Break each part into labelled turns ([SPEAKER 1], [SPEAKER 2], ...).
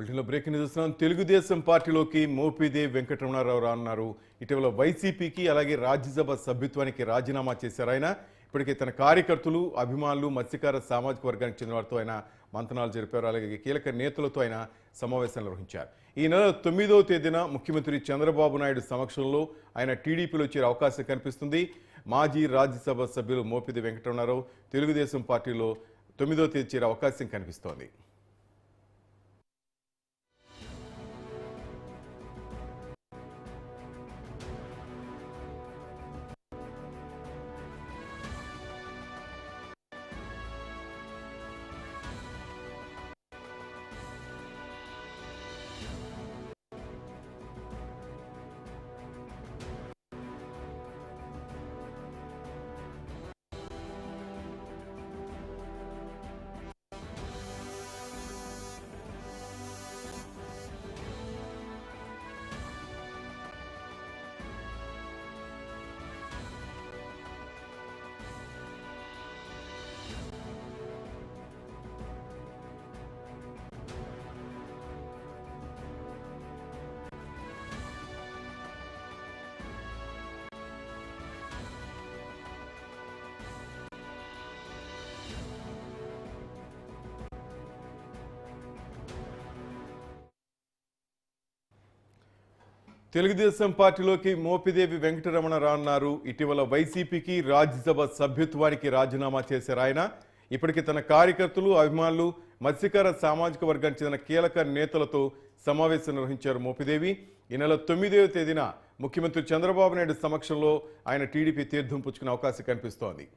[SPEAKER 1] బులెటిన్లో breaking news చూస్తున్నాం. తెలుగుదేశం పార్టీలోకి మోపిదేవి వెంకటరమణారావు రానున్నారు. ఇటీవల వైసీపీకి అలాగే రాజ్యసభ సభ్యత్వానికి రాజీనామా చేశారు ఆయన. ఇప్పటికే తన కార్యకర్తలు, అభిమానులు, మత్స్యకార సామాజిక వర్గానికి చెందిన వారితో ఆయన మంతనాలు జరిపారు. అలాగే కీలక నేతలతో ఆయన సమావేశాలు నిర్వహించారు. ఈ నెల 9వ తేదీన ముఖ్యమంత్రి చంద్రబాబు నాయుడు సమక్షంలో ఆయన టీడీపీలో చేరే అవకాశం కనిపిస్తుంది. మాజీ రాజ్యసభ సభ్యులు మోపిదేవి వెంకటరమణారావు తెలుగుదేశం పార్టీలో 9వ తేదీ చేరే అవకాశం కనిపిస్తోంది. తెలుగుదేశం పార్టీలోకి మోపిదేవి వెంకటరమణ రానున్నారు. ఇటీవల వైసీపీకి రాజ్యసభ సభ్యత్వానికి రాజీనామా చేశారు ఆయన. ఇప్పటికీ తన కార్యకర్తలు, అభిమానులు, మత్స్యకార సామాజిక వర్గానికి చెందిన కీలక నేతలతో సమావేశం నిర్వహించారు మోపిదేవి. ఈ నెల 9వ తేదీన ముఖ్యమంత్రి చంద్రబాబు నాయుడు సమక్షంలో ఆయన టీడీపీ తీర్థం పుచ్చుకునే అవకాశం కనిపిస్తోంది.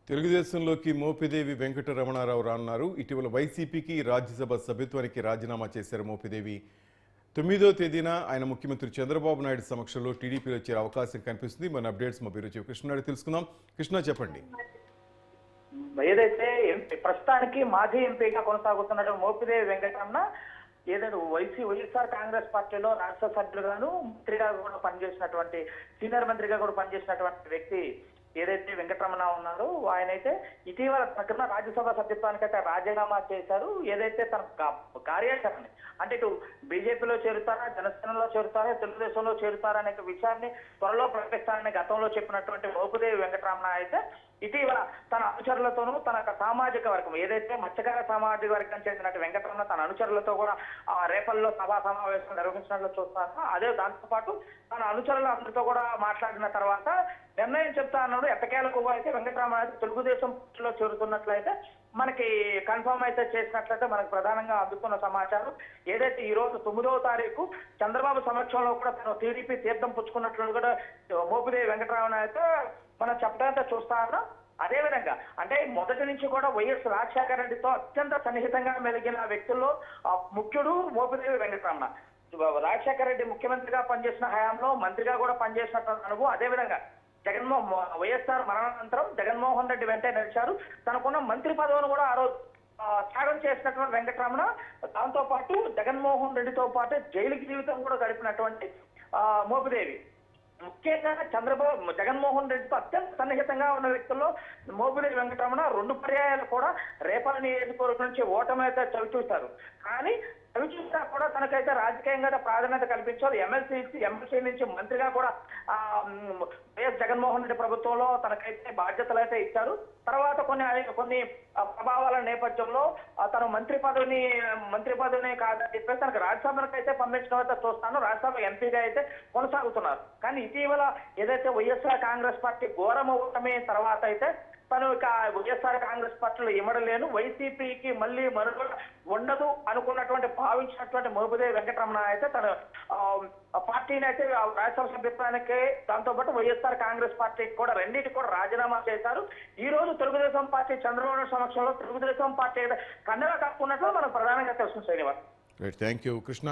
[SPEAKER 1] తెలుగుదేశంలోకి మోపిదేవి వెంకటరమణారావు రానున్నారు. ఇటీవల వైసీపీకి రాజ్యసభ సభ్యత్వానికి రాజీనామా చేశారు మోపిదేవి. 9వ తేదీన ఆయన ముఖ్యమంత్రి చంద్రబాబు నాయుడు సమక్షంలో టీడీపీలో చేరే అవకాశం కనిపిస్తుంది. మన అప్డేట్స్ మా బ్యూరో చీఫ్ కృష్ణ తెలుసుకుందాం. కృష్ణ, చెప్పండి.
[SPEAKER 2] ఏదైతే ప్రస్తుతానికి మాజీ ఎంపీగా కొనసాగుతున్న మోపిదేవి వెంకటరమణ ఏదైతే వైఎస్ఆర్ కాంగ్రెస్ పార్టీలో రాష్ట్ర సభ్యులుగాను మంత్రిగా కూడా పనిచేసినటువంటి సీనియర్ మంత్రిగా కూడా పనిచేసినటువంటి వ్యక్తి ఏదైతే వెంకటరమణ ఉన్నారో ఆయనైతే ఇటీవల తన రాజ్యసభ సభ్యత్వానికైతే రాజీనామా చేశారు. ఏదైతే తన కార్యాచరణ అంటే ఇటు బీజేపీలో చేరుతారా, జనసేనలో చేరుతారా, తెలుగుదేశంలో చేరుతారా అనే విషయాన్ని త్వరలో ప్రకటిస్తారని గతంలో చెప్పినటువంటి మోపిదేవి వెంకటరమణ అయితే ఇటీవల తన అనుచరులతోనూ తన సామాజిక వర్గం ఏదైతే మత్స్యకార సామాజిక వర్గం చెందినట్టు వెంకటరమణ తన అనుచరులతో కూడా రేపల్లో సభా సమావేశం నిర్వహించినట్లు చూస్తాను. అదే దాంతో పాటు తన అనుచరులందరితో కూడా మాట్లాడిన తర్వాత నిర్ణయం చెప్తా అన్నాడు. ఎట్టకేలకు అయితే వెంకటరమణ అయితే తెలుగుదేశం పార్టీలో చేరుతున్నట్లయితే మనకి కన్ఫర్మ్ అయితే చేసినట్లయితే మనకు ప్రధానంగా అందుకున్న సమాచారం ఏదైతే ఈ రోజు 9వ తారీఖు చంద్రబాబు సమక్షంలో కూడా తను టీడీపీ తీర్థం పుచ్చుకున్నట్లు కూడా మోపిదేవి వెంకటరమణ అయితే మనం చెప్పడంతో చూస్తా ఉన్నాం. అదేవిధంగా అంటే మొదటి నుంచి కూడా వైఎస్ రాజశేఖర రెడ్డితో అత్యంత సన్నిహితంగా మెలిగిన వ్యక్తుల్లో ముఖ్యుడు మోపిదేవి వెంకటరమణ. రాజశేఖర రెడ్డి ముఖ్యమంత్రిగా పనిచేసిన హయాంలో మంత్రిగా కూడా పనిచేసినట్టు అనుభవం. అదేవిధంగా వైఎస్ఆర్ మరణానంతరం జగన్మోహన్ రెడ్డి వెంటే నడిచారు. తనకున్న మంత్రి పదవిని కూడా ఆ రోజు త్యాగం చేసినటువంటి వెంకటరమణ దాంతో పాటు జగన్మోహన్ రెడ్డితో పాటు జైలు జీవితం కూడా గడిపినటువంటి మోపిదేవి. ముఖ్యంగా జగన్మోహన్ రెడ్డితో అత్యంత సన్నిహితంగా ఉన్న వ్యక్తుల్లో మోపిదేవి వెంకటరమణ 2 పర్యాయాలు కూడా రేపల్లి నియోజకవర్గం నుంచి ఓటమి అయితే చవిచూశారు. కానీ చవిచూసినా కూడా తనకైతే రాజకీయంగా ప్రాధాన్యత కల్పించారు. ఎమ్మెల్సీ నుంచి మంత్రిగా కూడా వైఎస్ జగన్మోహన్ రెడ్డి ప్రభుత్వంలో తనకైతే బాధ్యతలు అయితే ఇచ్చారు. తర్వాత కొన్ని ప్రభావాల నేపథ్యంలో తను మంత్రి పదవిని కాదని చెప్పేసి తనకు రాజ్యసభకు అయితే పంపించడం అయితే చూస్తాను. రాజ్యసభ ఎంపీగా అయితే కొనసాగుతున్నారు. కానీ ఇటీవల ఏదైతే వైఎస్ఆర్ కాంగ్రెస్ పార్టీ ఘోరమ ఓటమి తర్వాత అయితే తను ఇక వైఎస్ఆర్ కాంగ్రెస్ పార్టీలో ఇమడలేను, వైసీపీకి మళ్ళీ మనుగడ ఉండదు అనుకున్నటువంటి భావించినటువంటి మోపిదేవి వెంకటరమణ అయితే తన పార్టీని అయితే రాజ్యసభ సభ్యత్వానికి దాంతో పాటు వైఎస్ఆర్ కాంగ్రెస్ పార్టీకి కూడా రెండింటికి కూడా రాజీనామా చేశారు. ఈ రోజు తెలుగుదేశం పార్టీ చంద్రబాబు సమక్షంలో తెలుగుదేశం పార్టీ కండగా కప్పుకున్నట్లు మనం ప్రధానంగా తెలుస్తుంది. Srinivas,
[SPEAKER 1] thank you Krishna.